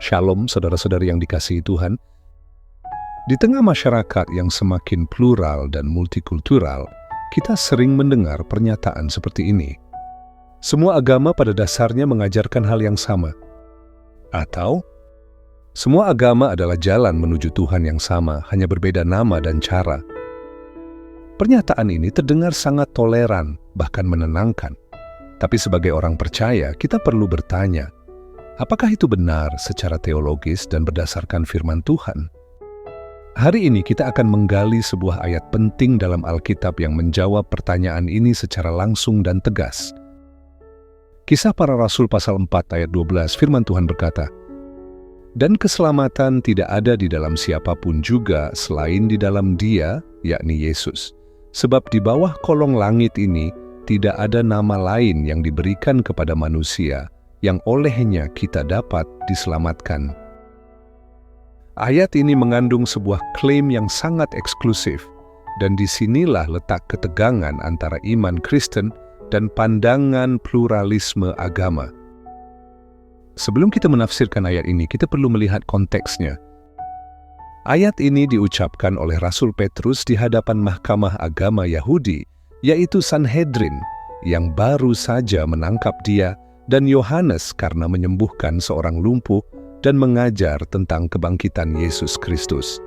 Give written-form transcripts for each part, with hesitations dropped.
Shalom saudara-saudari yang dikasihi Tuhan. Di tengah masyarakat yang semakin plural dan multikultural, kita sering mendengar pernyataan seperti ini. Semua agama pada dasarnya mengajarkan hal yang sama. Atau, semua agama adalah jalan menuju Tuhan yang sama, hanya berbeda nama dan cara. Pernyataan ini terdengar sangat toleran, bahkan menenangkan. Tapi sebagai orang percaya, kita perlu bertanya, apakah itu benar secara teologis dan berdasarkan firman Tuhan? Hari ini kita akan menggali sebuah ayat penting dalam Alkitab yang menjawab pertanyaan ini secara langsung dan tegas. Kisah Para Rasul pasal 4 ayat 12, firman Tuhan berkata, "Dan keselamatan tidak ada di dalam siapapun juga selain di dalam Dia, yakni Yesus. Sebab di bawah kolong langit ini tidak ada nama lain yang diberikan kepada manusia, yang olehnya kita dapat diselamatkan." Ayat ini mengandung sebuah klaim yang sangat eksklusif, dan disinilah letak ketegangan antara iman Kristen dan pandangan pluralisme agama. Sebelum kita menafsirkan ayat ini, kita perlu melihat konteksnya. Ayat ini diucapkan oleh Rasul Petrus di hadapan Mahkamah Agama Yahudi, yaitu Sanhedrin, yang baru saja menangkap dia dan Yohanes karena menyembuhkan seorang lumpuh dan mengajar tentang kebangkitan Yesus Kristus.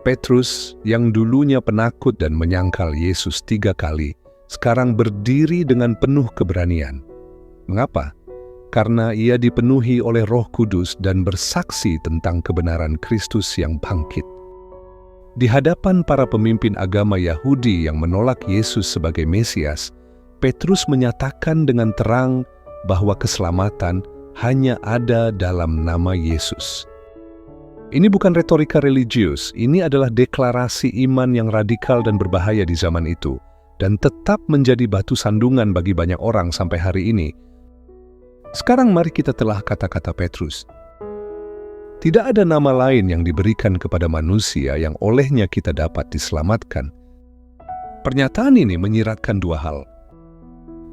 Petrus, yang dulunya penakut dan menyangkal Yesus 3 kali, sekarang berdiri dengan penuh keberanian. Mengapa? Karena ia dipenuhi oleh Roh Kudus dan bersaksi tentang kebenaran Kristus yang bangkit. Di hadapan para pemimpin agama Yahudi yang menolak Yesus sebagai Mesias, Petrus menyatakan dengan terang bahwa keselamatan hanya ada dalam nama Yesus. Ini bukan retorika religius, ini adalah deklarasi iman yang radikal dan berbahaya di zaman itu, dan tetap menjadi batu sandungan bagi banyak orang sampai hari ini. Sekarang mari kita telah kata-kata Petrus. Tidak ada nama lain yang diberikan kepada manusia yang olehnya kita dapat diselamatkan. Pernyataan ini menyiratkan dua hal.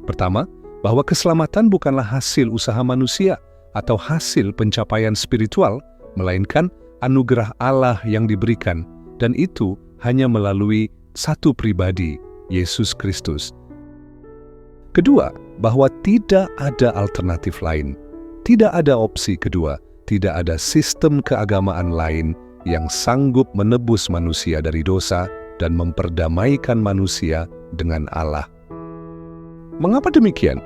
Pertama, bahwa keselamatan bukanlah hasil usaha manusia atau hasil pencapaian spiritual, melainkan anugerah Allah yang diberikan, dan itu hanya melalui satu pribadi, Yesus Kristus. Kedua, bahwa tidak ada alternatif lain, tidak ada opsi kedua, tidak ada sistem keagamaan lain yang sanggup menebus manusia dari dosa dan memperdamaikan manusia dengan Allah. Mengapa demikian?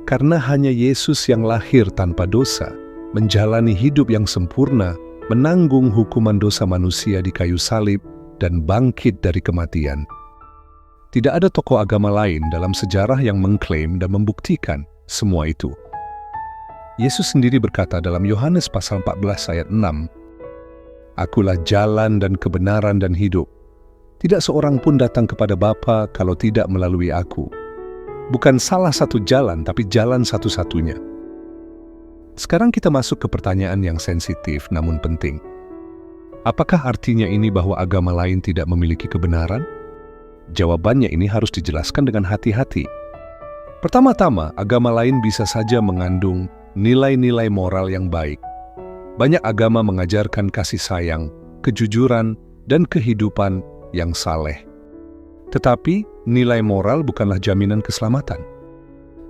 Karena hanya Yesus yang lahir tanpa dosa, menjalani hidup yang sempurna, menanggung hukuman dosa manusia di kayu salib, dan bangkit dari kematian. Tidak ada tokoh agama lain dalam sejarah yang mengklaim dan membuktikan semua itu. Yesus sendiri berkata dalam Yohanes pasal 14 ayat 6, "Akulah jalan dan kebenaran dan hidup. Tidak seorang pun datang kepada Bapa kalau tidak melalui Aku." Bukan salah satu jalan, tapi jalan satu-satunya. Sekarang kita masuk ke pertanyaan yang sensitif namun penting. Apakah artinya ini bahwa agama lain tidak memiliki kebenaran? Jawabannya ini harus dijelaskan dengan hati-hati. Pertama-tama, agama lain bisa saja mengandung nilai-nilai moral yang baik. Banyak agama mengajarkan kasih sayang, kejujuran, dan kehidupan yang saleh. Tetapi, nilai moral bukanlah jaminan keselamatan.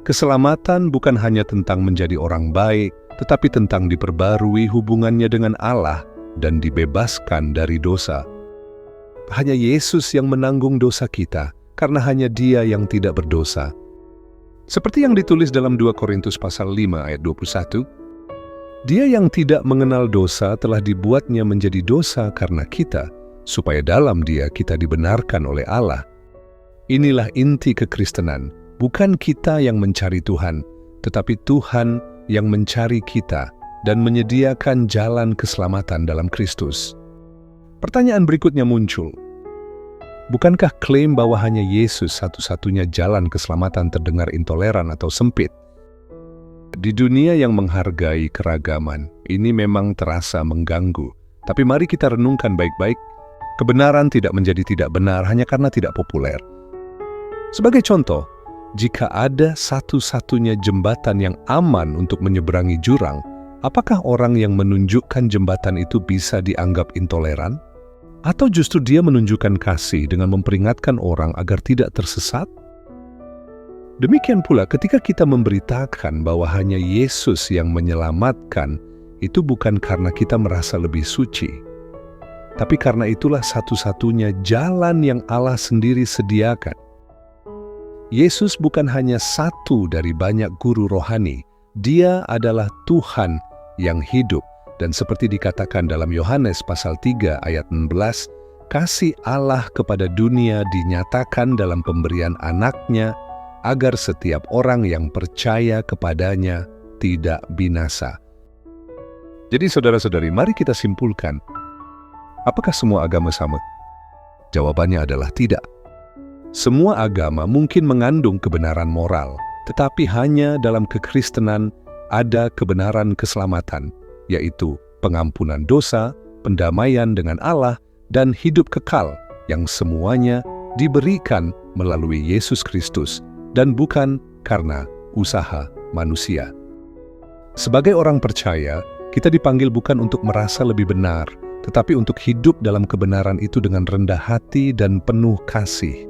Keselamatan bukan hanya tentang menjadi orang baik, tetapi tentang diperbarui hubungannya dengan Allah dan dibebaskan dari dosa. Hanya Yesus yang menanggung dosa kita, karena hanya Dia yang tidak berdosa. Seperti yang ditulis dalam 2 Korintus pasal 5 ayat 21, Dia yang tidak mengenal dosa telah dibuatnya menjadi dosa karena kita, supaya dalam Dia kita dibenarkan oleh Allah. Inilah inti kekristenan, bukan kita yang mencari Tuhan, tetapi Tuhan yang mencari kita dan menyediakan jalan keselamatan dalam Kristus. Pertanyaan berikutnya muncul. Bukankah klaim bahwa hanya Yesus satu-satunya jalan keselamatan terdengar intoleran atau sempit? Di dunia yang menghargai keragaman, ini memang terasa mengganggu. Tapi mari kita renungkan baik-baik. Kebenaran tidak menjadi tidak benar hanya karena tidak populer. Sebagai contoh, jika ada satu-satunya jembatan yang aman untuk menyeberangi jurang, Apakah orang yang menunjukkan jembatan itu bisa dianggap intoleran? Atau justru dia menunjukkan kasih dengan memperingatkan orang agar tidak tersesat? Demikian pula ketika kita memberitakan bahwa hanya Yesus yang menyelamatkan, itu bukan karena kita merasa lebih suci, tapi karena itulah satu-satunya jalan yang Allah sendiri sediakan. Yesus bukan hanya satu dari banyak guru rohani, Dia adalah Tuhan yang hidup. Dan seperti dikatakan dalam Yohanes pasal 3 ayat 16, kasih Allah kepada dunia dinyatakan dalam pemberian anaknya, agar setiap orang yang percaya kepadanya tidak binasa. Jadi saudara-saudari, mari kita simpulkan, apakah semua agama sama? Jawabannya adalah tidak. Semua agama mungkin mengandung kebenaran moral, tetapi hanya dalam kekristenan ada kebenaran keselamatan, yaitu pengampunan dosa, pendamaian dengan Allah, dan hidup kekal yang semuanya diberikan melalui Yesus Kristus dan bukan karena usaha manusia. Sebagai orang percaya, kita dipanggil bukan untuk merasa lebih benar, tetapi untuk hidup dalam kebenaran itu dengan rendah hati dan penuh kasih.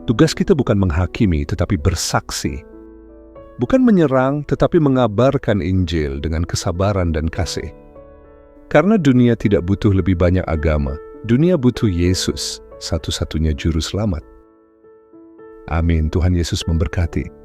Tugas kita bukan menghakimi, tetapi bersaksi. Bukan menyerang, tetapi mengabarkan Injil dengan kesabaran dan kasih. Karena dunia tidak butuh lebih banyak agama, dunia butuh Yesus, satu-satunya juru selamat. Amin. Tuhan Yesus memberkati.